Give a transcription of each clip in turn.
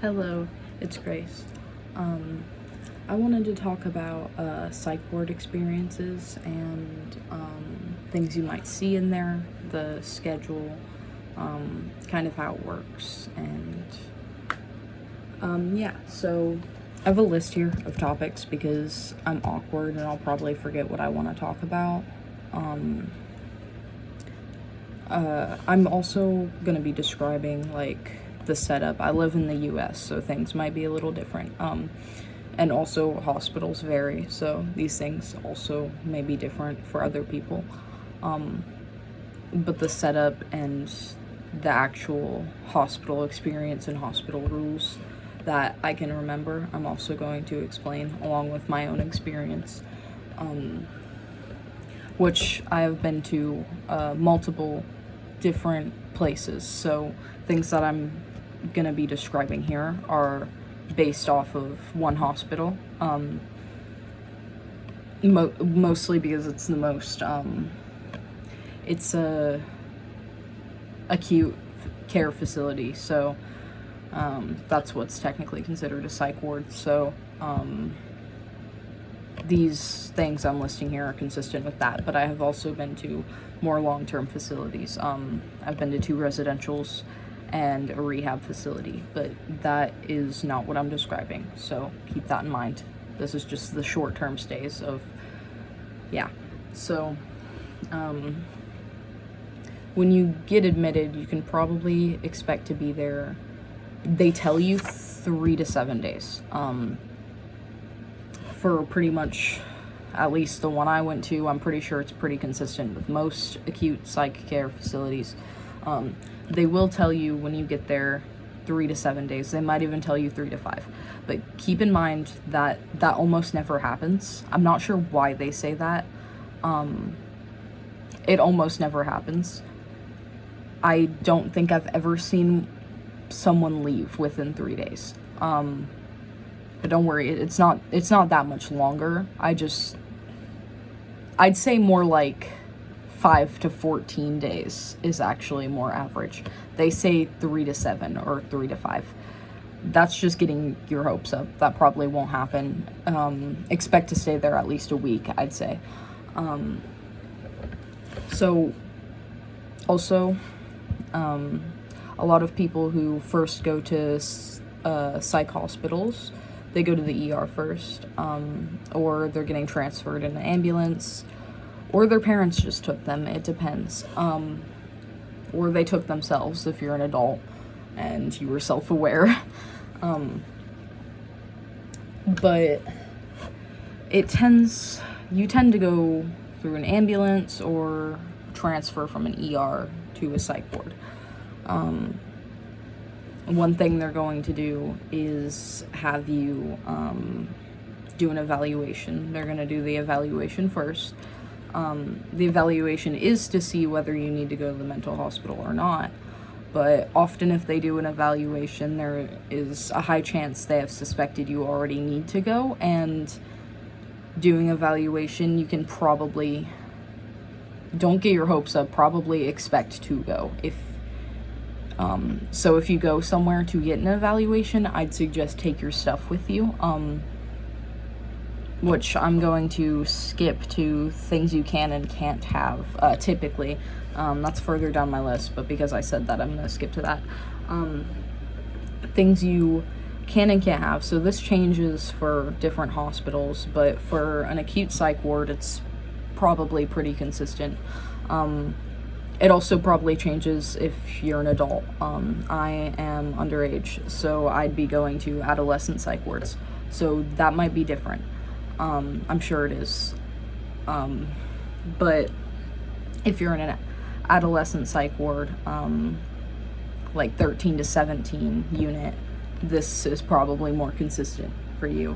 Hello, it's Grace. I wanted to talk about psych ward experiences and things you might see in there, the schedule, kind of how it works, and so I have a list here of topics because I'm awkward and I'll probably forget what I want to talk about. I'm also going to be describing like the setup. I live in the US, so things might be a little different. And also hospitals vary, so these things also may be different for other people. But the setup and the actual hospital experience and hospital rules that I can remember, I'm also going to explain along with my own experience, which I have been to multiple different places. So things that I'm gonna be describing here are based off of one hospital, mostly because it's the most it's a acute care facility, so that's what's technically considered a psych ward. So these things I'm listing here are consistent with that, but I have also been to more long-term facilities. I've been to 2 residentials and a rehab facility, but that is not what I'm describing, so keep that in mind. This is just the short-term stays of, So, when you get admitted, you can probably expect to be there, they tell you 3 to 7 days, for pretty much, at least the one I went to. I'm pretty sure it's pretty consistent with most acute psych care facilities. They will tell you when you get there 3 to 7 days. They might even tell you 3 to 5. But keep in mind that that almost never happens. I'm not sure why they say that. It almost never happens. I don't think I've ever seen someone leave within 3 days. But don't worry, it's not that much longer. I'd say more like 5 to 14 days is actually more average. They say 3 to 7 or 3 to 5. That's just getting your hopes up. That probably won't happen. Expect to stay there at least a week, I'd say. So, also, a lot of people who first go to psych hospitals, they go to the ER first, or they're getting transferred in an ambulance, or their parents just took them. It depends. Or they took themselves if you're an adult and you were self-aware. But you tend to go through an ambulance or transfer from an ER to a psych ward. One thing they're going to do is have you do an evaluation. They're going to do the evaluation first. The evaluation is to see whether you need to go to the mental hospital or not, but often if they do an evaluation, there is a high chance they have suspected you already need to go, and doing evaluation, you can probably, don't get your hopes up, probably expect to go. So if you go somewhere to get an evaluation, I'd suggest take your stuff with you, which I'm going to skip to things you can and can't have, typically. That's further down my list, but because I said that, I'm going to skip to that. Things you can and can't have. So this changes for different hospitals, but for an acute psych ward, it's probably pretty consistent. It also probably changes if you're an adult. I am underage, so I'd be going to adolescent psych wards. So that might be different. I'm sure it is. But if you're in an adolescent psych ward, like 13 to 17 unit, this is probably more consistent for you.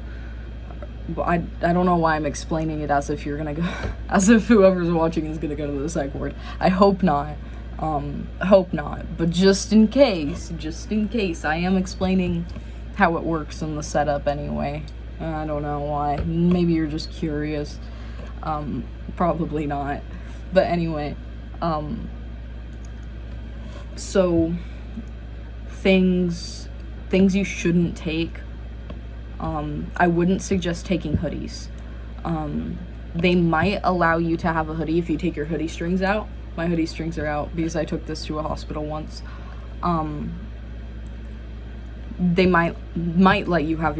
I don't know why I'm explaining it as if you're gonna go, as if whoever's watching is gonna go to the psych ward. I hope not. But just in case, I am explaining how it works in the setup anyway. I don't know why. Maybe you're just curious. Probably not. But anyway, so things things you shouldn't take. I wouldn't suggest taking hoodies. They might allow you to have a hoodie if you take your hoodie strings out. My hoodie strings are out because I took this to a hospital once. They might let you have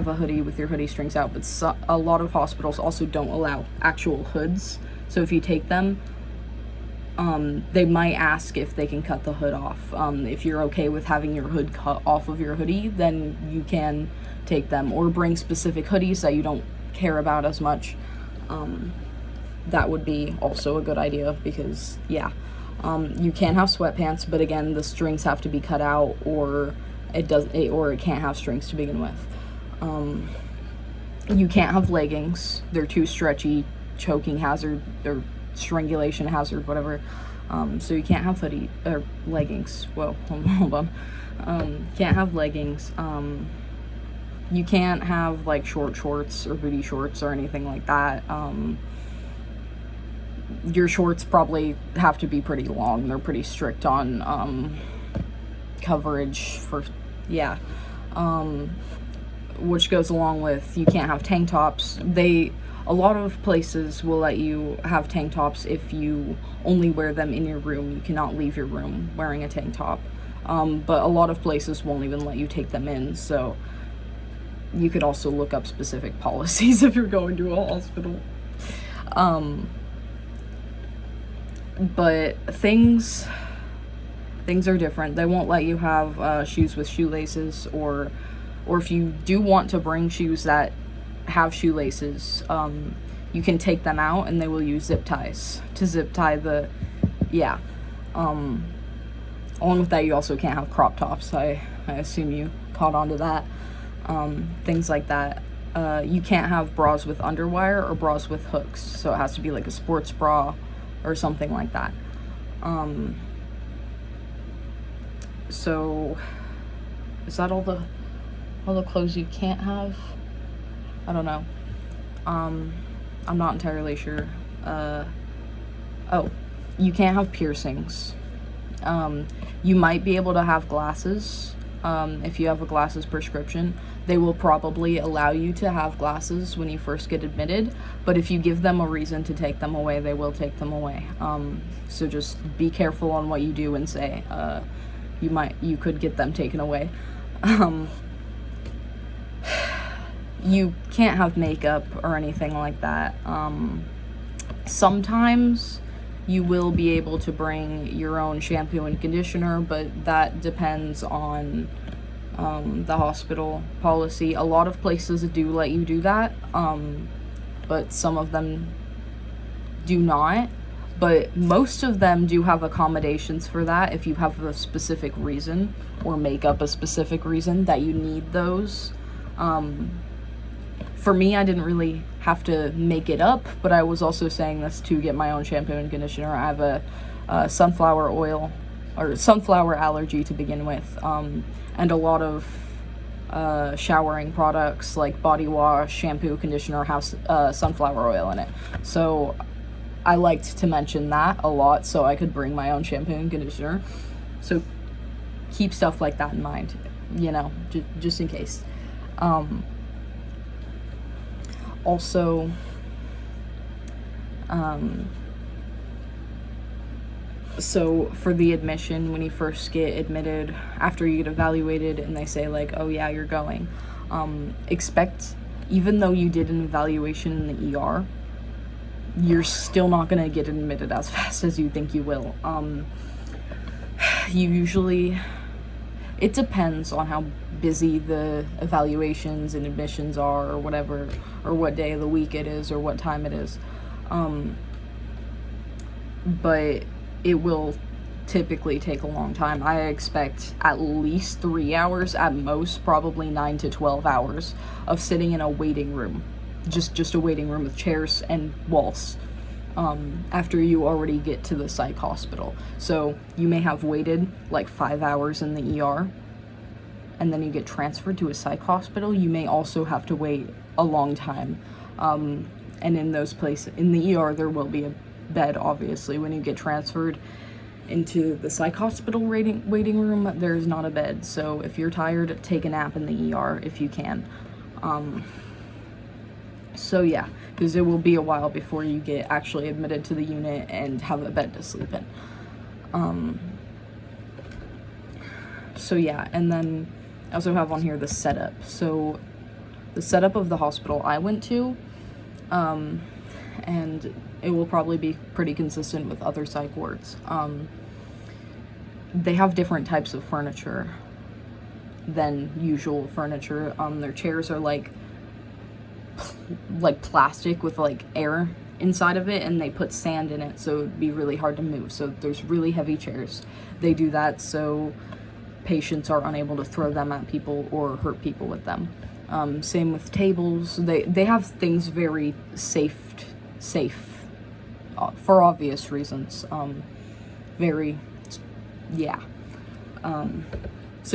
a hoodie with your hoodie strings out, but a lot of hospitals also don't allow actual hoods. So if you take them, they might ask if they can cut the hood off. If you're okay with having your hood cut off of your hoodie, then you can take them, or bring specific hoodies that you don't care about as much. That would be also a good idea, because you can have sweatpants, but again, the strings have to be cut out, or it can't have strings to begin with. You can't have leggings. They're too stretchy, choking hazard, or strangulation hazard, whatever. So you can't have hoodie or leggings. Whoa, hold on. Can't have leggings. You can't have like short shorts or booty shorts or anything like that. Your shorts probably have to be pretty long. They're pretty strict on coverage for, which goes along with, you can't have tank tops. A lot of places will let you have tank tops if you only wear them in your room. You cannot leave your room wearing a tank top. But a lot of places won't even let you take them in, so you could also look up specific policies if you're going to a hospital. But things are different. They won't let you have shoes with shoelaces, or if you do want to bring shoes that have shoelaces, you can take them out and they will use zip ties to zip tie the, along with that, you also can't have crop tops. I assume you caught on to that. Things like that. You can't have bras with underwire or bras with hooks, so it has to be like a sports bra or something like that. So is that all the clothes you can't have? I don't know. I'm not entirely sure. You can't have piercings. You might be able to have glasses. If you have a glasses prescription, they will probably allow you to have glasses when you first get admitted, but if you give them a reason to take them away, they will take them away. So just be careful on what you do and say. You could get them taken away. You can't have makeup or anything like that. Sometimes you will be able to bring your own shampoo and conditioner, but that depends on the hospital policy. A lot of places do let you do that, but some of them do not. But most of them do have accommodations for that if you have a specific reason, or make up a specific reason that you need those. For me, I didn't really have to make it up, but I was also saying this to get my own shampoo and conditioner. I have a sunflower oil or sunflower allergy to begin with, and a lot of showering products like body wash, shampoo, conditioner have sunflower oil in it. So I liked to mention that a lot so I could bring my own shampoo and conditioner. So keep stuff like that in mind, just in case. Also, so for the admission, when you first get admitted, after you get evaluated and they say like, oh yeah, you're going, expect, even though you did an evaluation in the ER, you're still not going to get admitted as fast as you think you will. It depends on how busy the evaluations and admissions are, or whatever, or what day of the week it is, or what time it is. But it will typically take a long time. I expect at least 3 hours, at most probably 9 to 12 hours of sitting in a waiting room, just a waiting room with chairs and walls, after you already get to the psych hospital. So you may have waited like 5 hours in the ER, and then you get transferred to a psych hospital. You may also have to wait a long time, and in those places, in the ER, there will be a bed, obviously, when you get transferred. into the psych hospital waiting room, there's not a bed. So if you're tired, take a nap in the ER if you can. So yeah, because it will be a while before you get actually admitted to the unit and have a bed to sleep in. So yeah, and then I also have on here the setup. So the setup of the hospital I went to, and it will probably be pretty consistent with other psych wards. They have different types of furniture than usual furniture. Their chairs are like plastic with like air inside of it, and they put sand in it, so it'd be really hard to move. So there's really heavy chairs. They do that so patients are unable to throw them at people or hurt people with them. Same with tables. They have things very safe for obvious reasons. So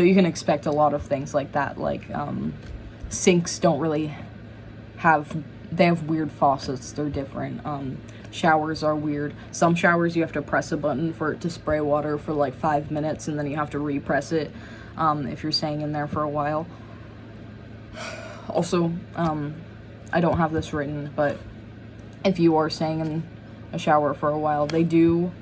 you can expect a lot of things like that, like sinks don't really they have weird faucets. They're different. Showers are weird. Some showers you have to press a button for it to spray water for like 5 minutes, and then you have to repress it if you're staying in there for a while. Also, I don't have this written, but if you are staying in a shower for a while, they do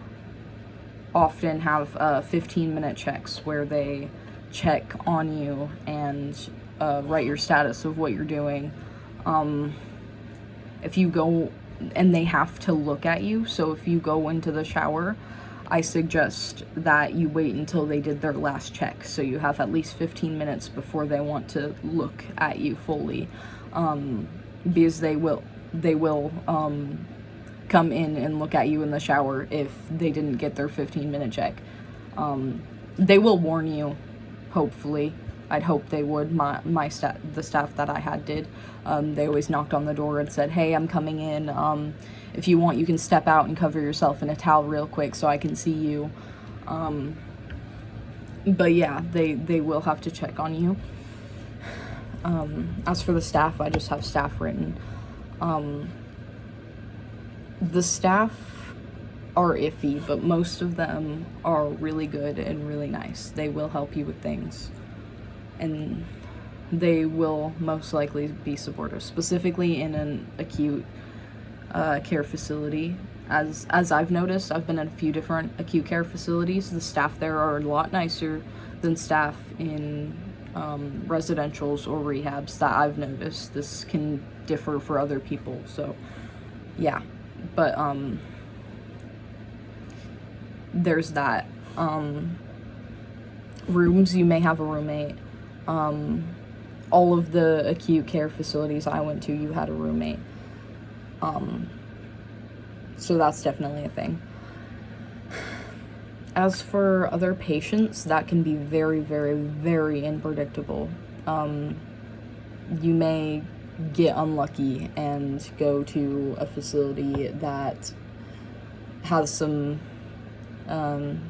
often have 15-minute checks where they check on you and write your status of what you're doing. If you go, and they have to look at you, so if you go into the shower, I suggest that you wait until they did their last check, so you have at least 15 minutes before they want to look at you fully, because they will come in and look at you in the shower if they didn't get their 15-minute check. They will warn you, hopefully. I'd hope they would. The staff that I had did. They always knocked on the door and said, "Hey, I'm coming in. If you want, you can step out and cover yourself in a towel real quick so I can see you." But yeah, they will have to check on you. As for the staff, I just have staff written. The staff are iffy, but most of them are really good and really nice. They will help you with things, and they will most likely be supportive, specifically in an acute care facility. As I've noticed, I've been in a few different acute care facilities. The staff there are a lot nicer than staff in residentials or rehabs that I've noticed. This can differ for other people, so yeah. But there's that. Rooms, you may have a roommate. All of the acute care facilities I went to, you had a roommate. So that's definitely a thing. As for other patients, that can be very, very, very unpredictable. You may get unlucky and go to a facility that has some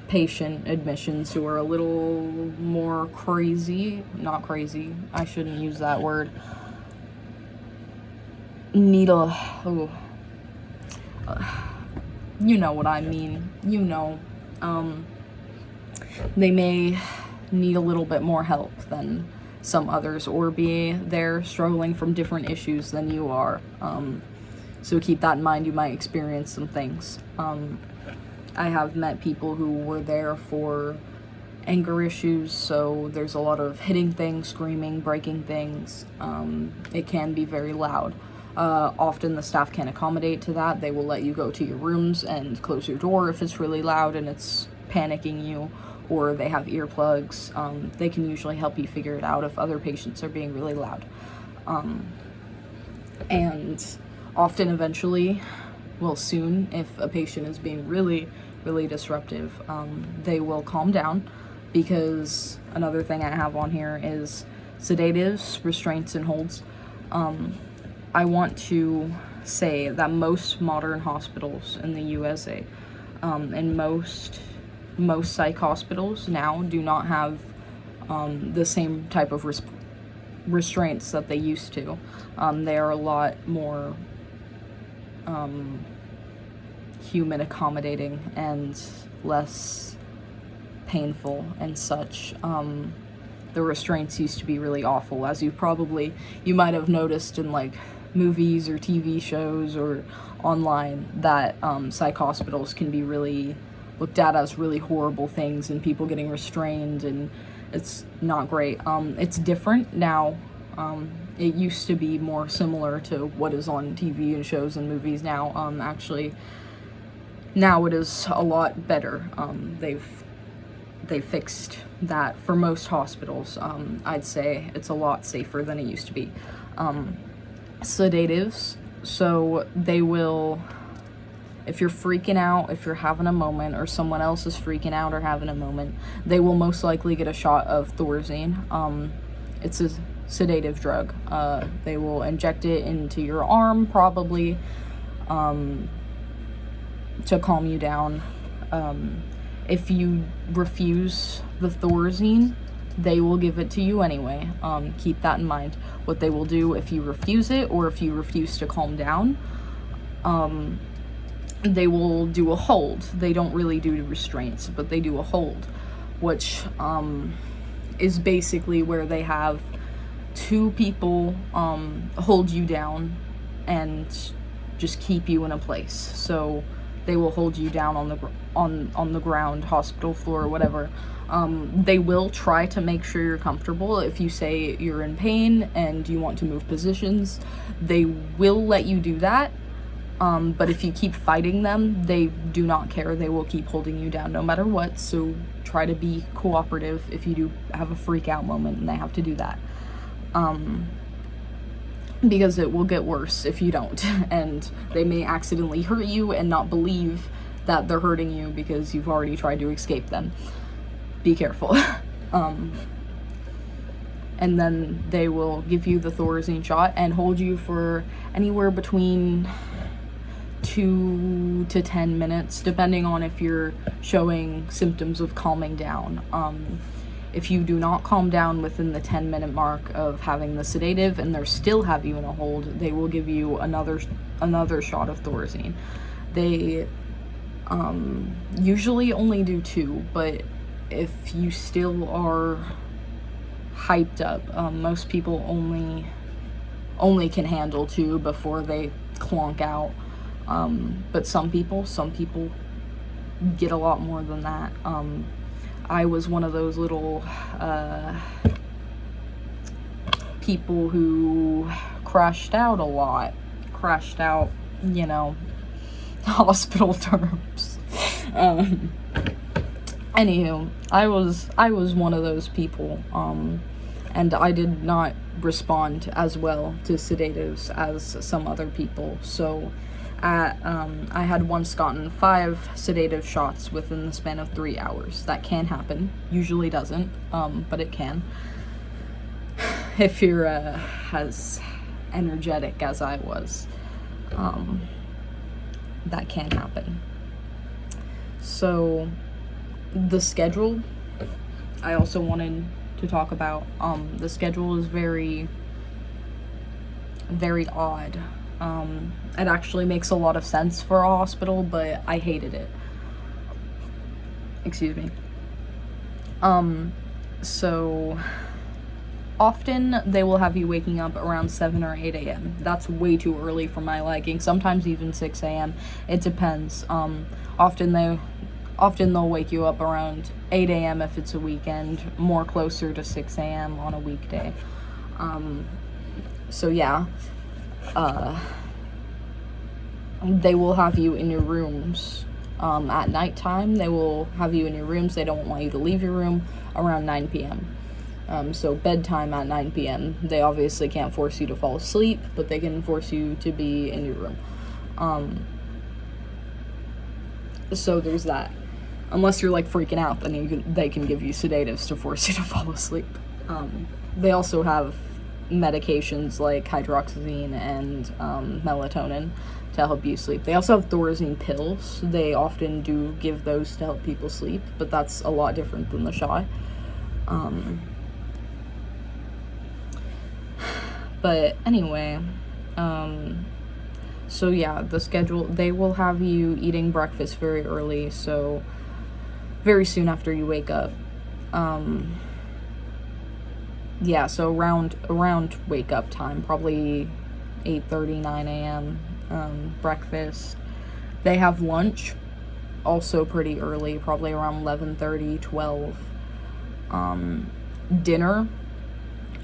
patient admissions who are a little more crazy. Not crazy, I shouldn't use that word. You know what I mean. You know. They may need a little bit more help than some others, or be there struggling from different issues than you are. So keep that in mind. You might experience some things. I have met people who were there for anger issues, so there's a lot of hitting things, screaming, breaking things. It can be very loud. Often the staff can't accommodate to that. They will let you go to your rooms and close your door if it's really loud and it's panicking you, or they have earplugs. They can usually help you figure it out if other patients are being really loud. And often, eventually, well, soon, if a patient is being really, really disruptive, they will calm down, because another thing I have on here is sedatives, restraints, and holds. I want to say that most modern hospitals in the USA, and most psych hospitals now, do not have the same type of restraints that they used to. They are a lot more human, accommodating, and less painful and such. The restraints used to be really awful, as you might have noticed in like movies or TV shows or online, that psych hospitals can be really looked at as really horrible things, and people getting restrained, and it's not great. It's different now. It used to be more similar to what is on TV and shows and movies now. Actually, now it is a lot better. They've fixed that for most hospitals. I'd say it's a lot safer than it used to be. Sedatives, so they will, if you're freaking out, if you're having a moment, or someone else is freaking out or having a moment, they will most likely get a shot of Thorazine. It's a sedative drug. They will inject it into your arm, probably, to calm you down. If you refuse the Thorazine, they will give it to you anyway. Keep that in mind. What they will do if you refuse it, or if you refuse to calm down, they will do a hold. They don't really do restraints, but they do a hold, which is basically where they have two people hold you down and just keep you in a place. So they will hold you down on the ground, hospital floor, or whatever. They will try to make sure you're comfortable. If you say you're in pain and you want to move positions, they will let you do that. But if you keep fighting them, they do not care. They will keep holding you down no matter what. So try to be cooperative if you do have a freak out moment and they have to do that. Because it will get worse if you don't, and they may accidentally hurt you and not believe that they're hurting you because you've already tried to escape them. Be careful. And then they will give you the Thorazine shot and hold you for anywhere between 2 to 10 minutes, depending on if you're showing symptoms of calming down. If you do not calm down within the 10-minute mark of having the sedative and they still have you in a hold, they will give you another shot of Thorazine. They usually only do 2, but if you still are hyped up, most people only can handle 2 before they clonk out. But some people get a lot more than that. I was one of those little people who crashed out a lot. Crashed out, hospital terms. Anywho, I was one of those people, and I did not respond as well to sedatives as some other people. So I had once gotten 5 sedative shots within the span of 3 hours. That can happen. Usually doesn't, but it can. If you're as energetic as I was, that can happen. So the schedule, I also wanted to talk about. The schedule is very, very odd. It actually makes a lot of sense for a hospital, but I hated it. Excuse me. So often they will have you waking up around 7 or 8 a.m. That's way too early for my liking. Sometimes even 6 a.m. It depends. Often they'll wake you up around 8 a.m. if it's a weekend, more closer to 6 a.m. on a weekday. So yeah. They will have you in your rooms at nighttime. They will have you in your rooms. They don't want you to leave your room around 9 p.m. So bedtime at 9 p.m. They obviously can't force you to fall asleep, but they can force you to be in your room. So there's that. Unless you're like freaking out, then they can give you sedatives to force you to fall asleep. They also have medications like hydroxyzine and melatonin to help you sleep. They also have Thorazine pills. They often do give those to help people sleep, but that's a lot different than the shot. But anyway, so yeah, the schedule, they will have you eating breakfast very early, so very soon after you wake up. Yeah, so around wake up time, probably 8:30, 9 a.m. Breakfast. They have lunch, also pretty early, probably around 11:30, 12. Dinner,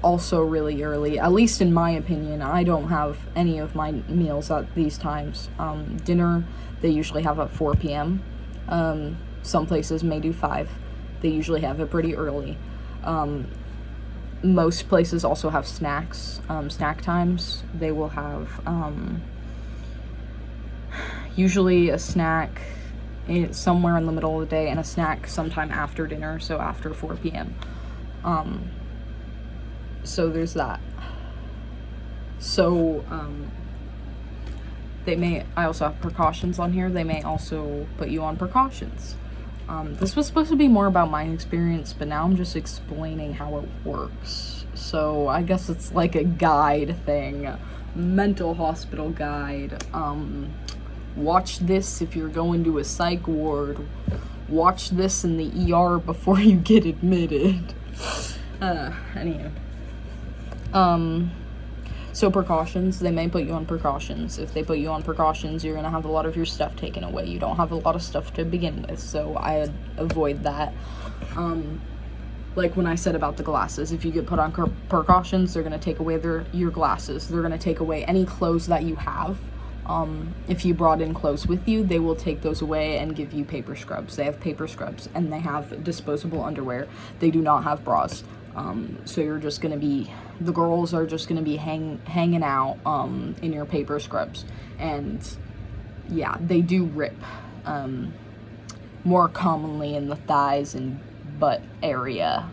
also really early, at least in my opinion. I don't have any of my meals at these times. Dinner, they usually have at 4 p.m. Some places may do 5. They usually have it pretty early. Most places also have snacks, snack times. They will have usually a snack somewhere in the middle of the day and a snack sometime after dinner, so after 4 p.m. So there's that. So I also have precautions on here. They may also put you on precautions. This was supposed to be more about my experience, but now I'm just explaining how it works. So I guess it's like a guide thing, mental hospital guide. Watch this if you're going to a psych ward. Watch this in the ER before you get admitted. Anyway. So precautions, they may put you on precautions. If they put you on precautions, you're gonna have a lot of your stuff taken away. You don't have a lot of stuff to begin with, so I avoid that. Like when I said about the glasses, if you get put on precautions, they're gonna take away your glasses. They're gonna take away any clothes that you have. If you brought in clothes with you, they will take those away and give you paper scrubs. They have paper scrubs, and they have disposable underwear. They do not have bras. So you're just gonna be, the girls are just gonna be hanging out in your paper scrubs. And yeah, they do rip more commonly in the thighs and butt area.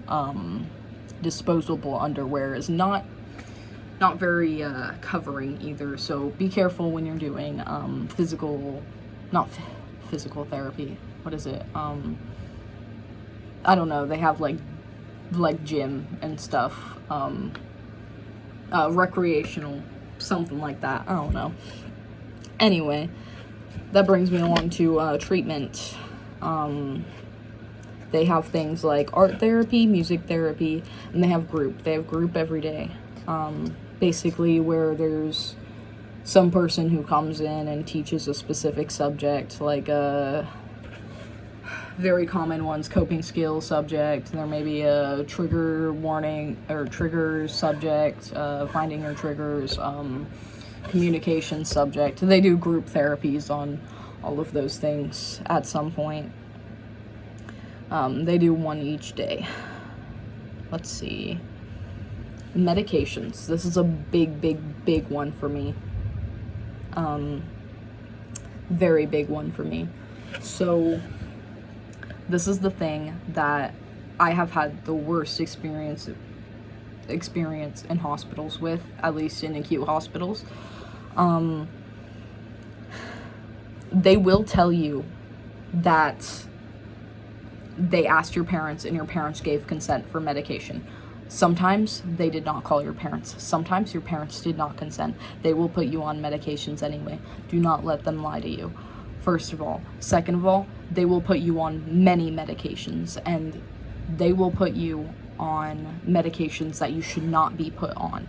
Disposable underwear is not very covering either, so be careful when you're doing physical therapy. What is it? I don't know. They have like gym and stuff, recreational, something like that. I don't know. Anyway, that brings me along to treatment. They have things like art therapy, music therapy, and they have group. They have group every day. Basically where there's some person who comes in and teaches a specific subject, like a very common ones, coping skills subject. There may be a trigger warning or triggers subject, finding your triggers, communication subject. They do group therapies on all of those things at some point. They do one each day. Let's see. Medications. This is a big one for me. Very big one for me. So this is the thing that I have had the worst experience in hospitals with, at least in acute hospitals. They will tell you that they asked your parents and your parents gave consent for medication. Sometimes they did not call your parents. Sometimes your parents did not consent. They will put you on medications anyway. Do not let them lie to you, first of all. Second of all, they will put you on many medications, and they will put you on medications that you should not be put on.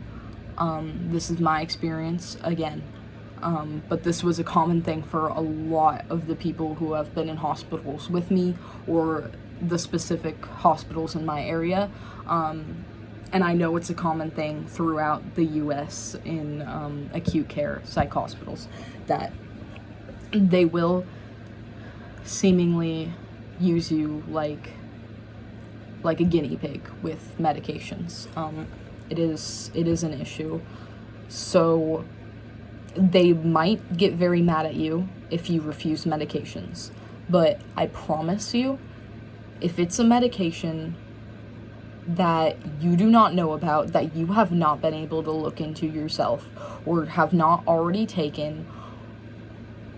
This is my experience, again. But this was a common thing for a lot of the people who have been in hospitals with me, or the specific hospitals in my area. And I know it's a common thing throughout the US in acute care psych hospitals, that they will seemingly use you like a guinea pig with medications. It is an issue. So they might get very mad at you if you refuse medications, but I promise you, if it's a medication that you do not know about, that you have not been able to look into yourself, or have not already taken,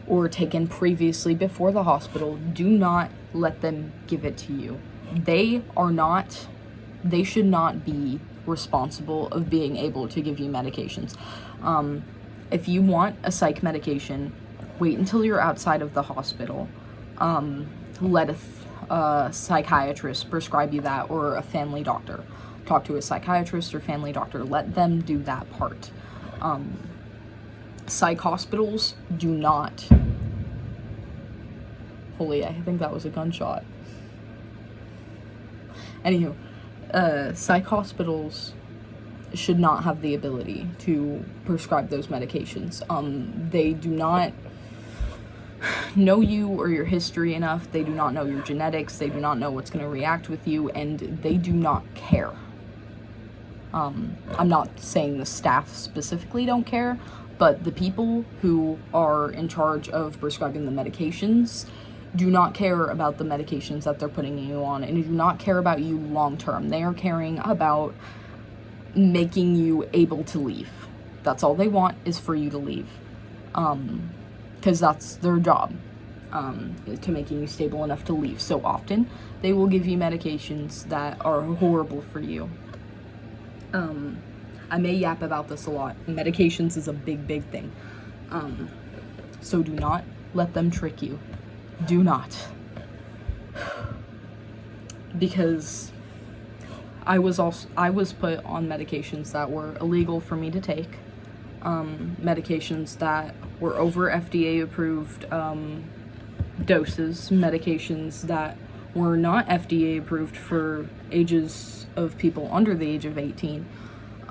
or taken previously before the hospital, do not let them give it to you. They should not be responsible of being able to give you medications. If you want a psych medication, wait until you're outside of the hospital. Let a psychiatrist prescribe you that, or a family doctor. Talk to a psychiatrist or family doctor. Let them do that part. Psych hospitals do not. Holy, I think that was a gunshot. Anywho, psych hospitals should not have the ability to prescribe those medications. They do not know you or your history enough. They do not know your genetics. They do not know what's going to react with you, and they do not care. I'm not saying the staff specifically don't care, but the people who are in charge of prescribing the medications do not care about the medications that they're putting you on, and do not care about you long term. They are caring about making you able to leave. That's all they want, is for you to leave. Because that's their job, to making you stable enough to leave. So often, they will give you medications that are horrible for you. I may yap about this a lot. Medications is a big, big thing. So do not let them trick you. Do not. Because I was put on medications that were illegal for me to take. Medications that were over FDA approved doses. Medications that were not FDA approved for ages of people under the age of 18.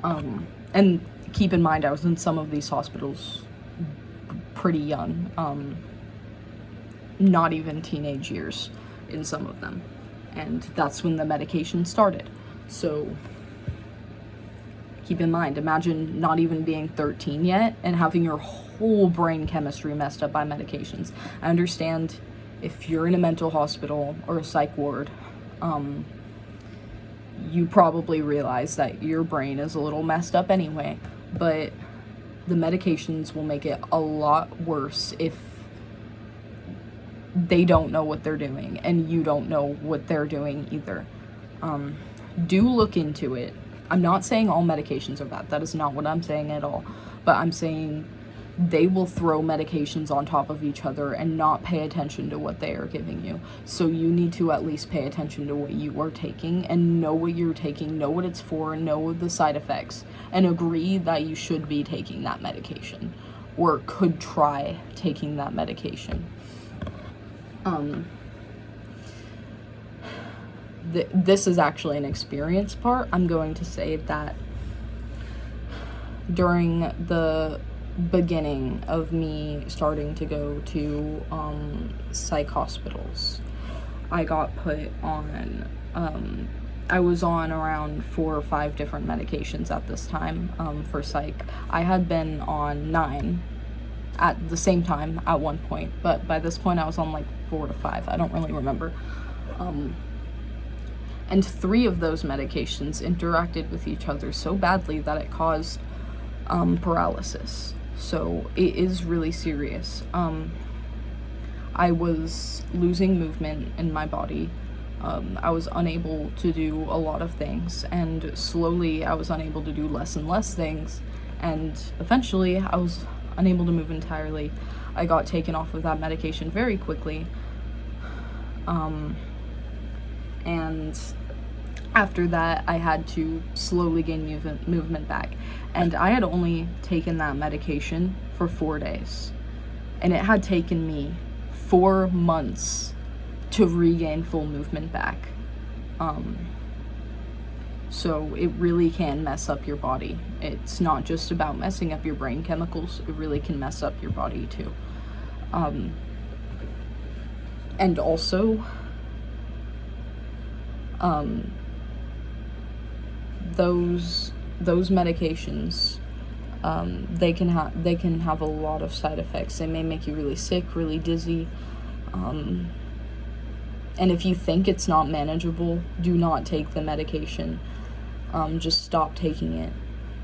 And keep in mind, I was in some of these hospitals pretty young. Not even teenage years in some of them. And that's when the medication started. So keep in mind, imagine not even being 13 yet and having your whole brain chemistry messed up by medications. I understand if you're in a mental hospital or a psych ward, you probably realize that your brain is a little messed up anyway, but the medications will make it a lot worse if they don't know what they're doing, and you don't know what they're doing either. Do look into it. I'm not saying all medications are bad. That is not what I'm saying at all. But I'm saying they will throw medications on top of each other and not pay attention to what they are giving you. So you need to at least pay attention to what you are taking and know what you're taking, know what it's for, know the side effects, and agree that you should be taking that medication or could try taking that medication. This is actually an experience part. I'm going to say that during the beginning of me starting to go to psych hospitals, I got put on, I was on around 4 or 5 different medications at this time for psych. I had been on 9 at the same time at one point, but by this point I was on like 4 to 5. I don't really remember. And 3 of those medications interacted with each other so badly that it caused paralysis. So it is really serious. I was losing movement in my body. I was unable to do a lot of things, and slowly I was unable to do less and less things, and eventually I was unable to move entirely. I got taken off of that medication very quickly, and after that I had to slowly gain movement back, and I had only taken that medication for 4 days, and it had taken me 4 months to regain full movement back. So it really can mess up your body. It's not just about messing up your brain chemicals, it really can mess up your body too. And also, those medications, they can have a lot of side effects. They may make you really sick, really dizzy, and if you think it's not manageable, do not take the medication. Just stop taking it,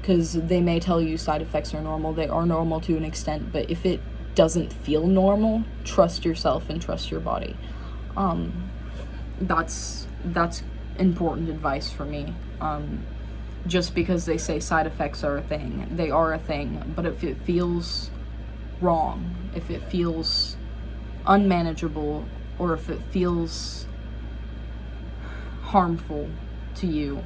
because they may tell you side effects are normal. They are normal to an extent, but if it doesn't feel normal, trust yourself and trust your body. That's important advice for me. Just because they say side effects are a thing, they are a thing, but if it feels wrong, if it feels unmanageable, or if it feels harmful to you,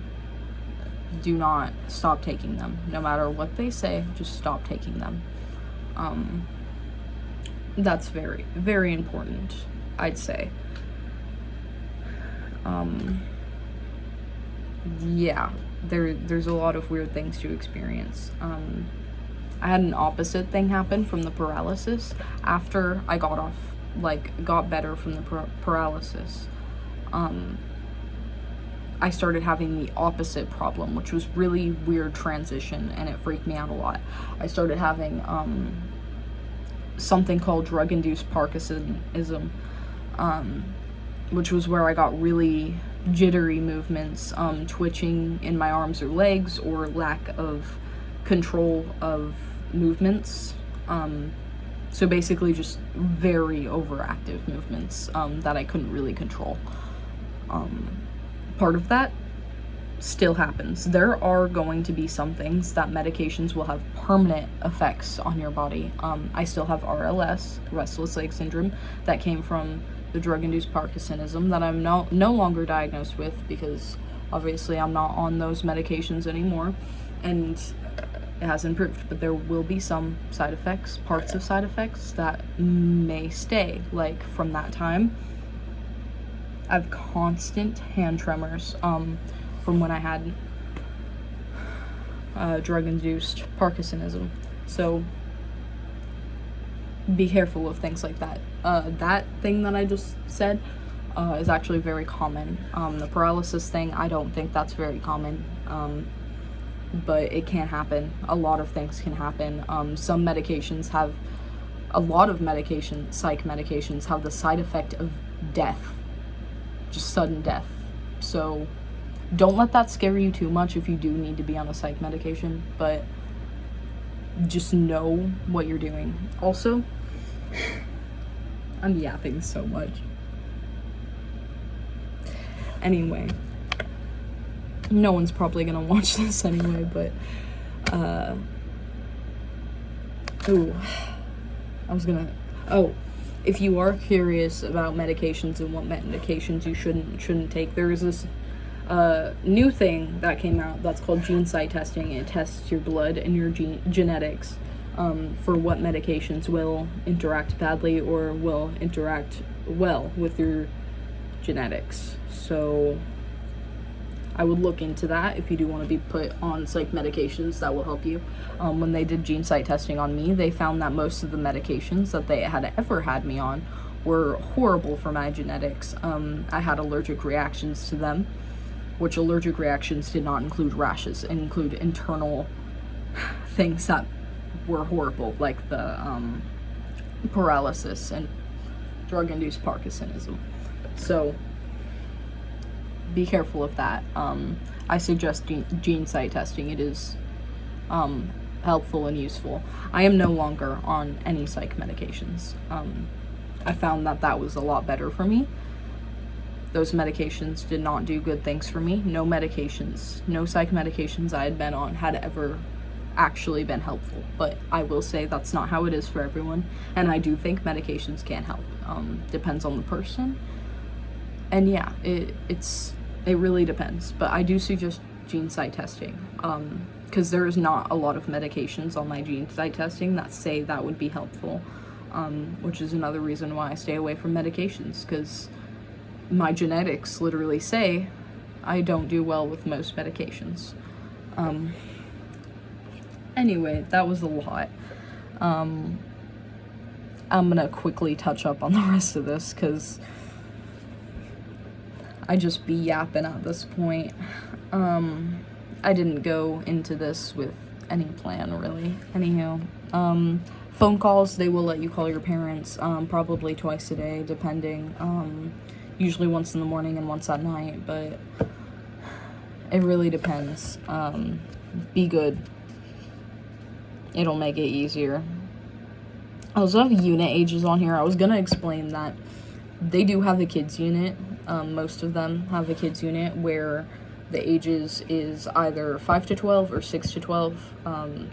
do not stop taking them. No matter what they say, just stop taking them. That's very, very important, I'd say. Yeah, there's a lot of weird things to experience. I had an opposite thing happen from the paralysis. After I got better from the paralysis, I started having the opposite problem, which was really weird transition, and it freaked me out a lot. I started having something called drug-induced Parkinsonism, which was where I got really jittery movements, twitching in my arms or legs, or lack of control of movements. So basically just very overactive movements that I couldn't really control. Part of that still happens. There are going to be some things that medications will have permanent effects on your body. I still have RLS, restless leg syndrome, that came from the drug-induced Parkinsonism that I'm no longer diagnosed with, because obviously I'm not on those medications anymore, and it has improved. But there will be some side effects, parts of side effects that may stay, like from that time. I have constant hand tremors from when I had drug-induced Parkinsonism. So be careful of things like that. That thing that I just said is actually very common. The paralysis thing, I don't think that's very common, but it can happen. A lot of things can happen. Some medications have, a lot of psych medications have the side effect of death. Just sudden death. So don't let that scare you too much if you do need to be on a psych medication, but just know what you're doing. Also, I'm yapping so much. Anyway, no one's probably gonna watch this anyway, but if you are curious about medications and what medications you shouldn't take, there is this new thing that came out that's called gene site testing. It tests your blood and your genetics for what medications will interact badly or will interact well with your genetics. So I would look into that if you do want to be put on psych medications that will help you. When they did gene site testing on me, they found that most of the medications that they had ever had me on were horrible for my genetics. I had allergic reactions to them, which allergic reactions did not include rashes, and include internal things that were horrible, like the paralysis and drug-induced Parkinsonism. So be careful of that. I suggest gene site testing. It is helpful and useful. I am no longer on any psych medications. I found that was a lot better for me. Those medications did not do good things for me. No medications, no psych medications I had been on had ever actually been helpful. But I will say that's not how it is for everyone. And I do think medications can help. Depends on the person. And yeah, it really depends. But I do suggest gene site testing. Because there is not a lot of medications on my gene site testing that say that would be helpful. Which is another reason why I stay away from medications. Because my genetics literally say I don't do well with most medications. Anyway, that was a lot. I'm gonna quickly touch up on the rest of this because I just be yapping at this point. I didn't go into this with any plan, really. Anywho, phone calls, they will let you call your parents, probably twice a day, depending. Usually once in the morning and once at night, but it really depends. Be good. It'll make it easier. I also have unit ages on here. I was gonna explain that they do have a kids unit. Most of them have a kids unit where the ages is either 5 to 12 or 6 to 12.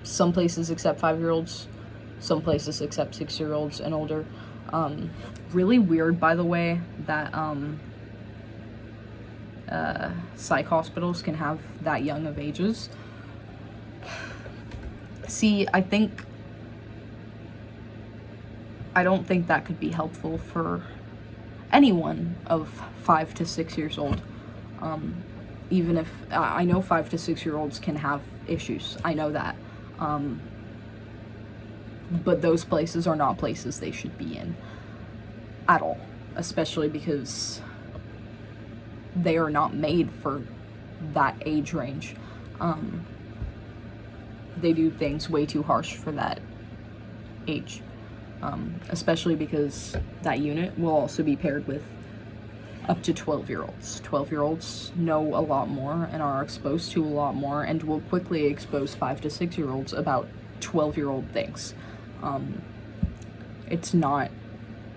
Some places accept 5-year-olds, some places accept 6-year-olds and older. Really weird, by the way, that psych hospitals can have that young of ages. See, I don't think that could be helpful for anyone of 5 to 6 years old. Even if, I know 5 to 6 year olds can have issues, I know that. But those places are not places they should be in at all, especially because they are not made for that age range. They do things way too harsh for that age, especially because that unit will also be paired with up to 12-year-olds. 12-year-olds know a lot more and are exposed to a lot more and will quickly expose 5 to 6-year-olds about 12-year-old things. It's not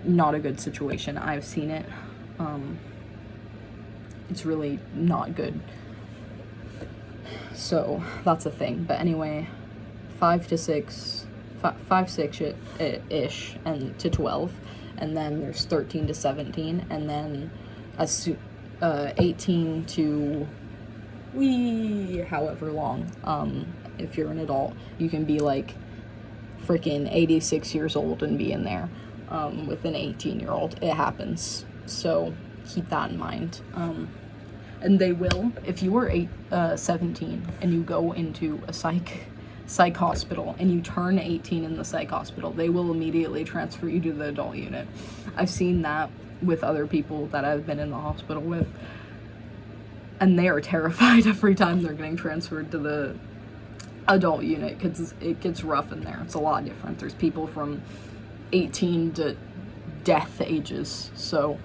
a good situation. I've seen it. It's really not good. So that's a thing. But anyway, 5 to 6, 6-ish, and to 12, and then there's 13 to 17, and then 18 to however long. If you're an adult, you can be like freaking 86 years old and be in there with an 18-year-old. It happens, so keep that in mind. And they will, if you were 17 and you go into a psych hospital and you turn 18 in the psych hospital, they will immediately transfer you to the adult unit. I've seen that with other people that I've been in the hospital with, and they are terrified every time they're getting transferred to the adult unit because it gets rough in there. It's a lot different. There's people from 18 to death ages, so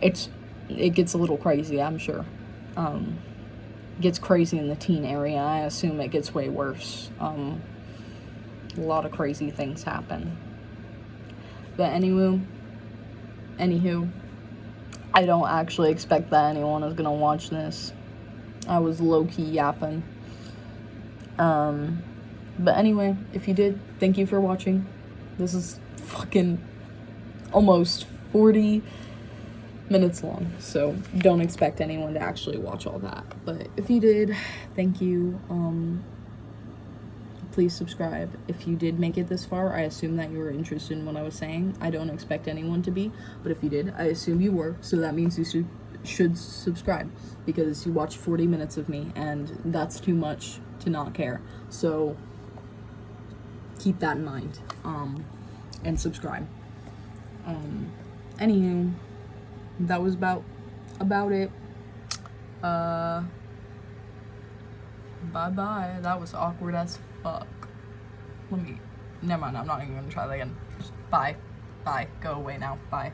it gets a little crazy, I'm sure. It gets crazy in the teen area. I assume it gets way worse. A lot of crazy things happen. But anywho, I don't actually expect that anyone is gonna watch this. I was low-key yapping. But anyway, if you did, thank you for watching. This is fucking almost 40 minutes long, so don't expect anyone to actually watch all that. But if you did, thank you. Please subscribe. If you did make it this far, I assume that you were interested in what I was saying. I don't expect anyone to be, but if you did, I assume you were, so that means you should subscribe, because you watched 40 minutes of me, and that's too much to not care. So keep that in mind, and subscribe. Anywho, that was about it. Bye-bye. That was awkward as fuck. Never mind, I'm not even gonna try that again. Just bye. Go away now. Bye.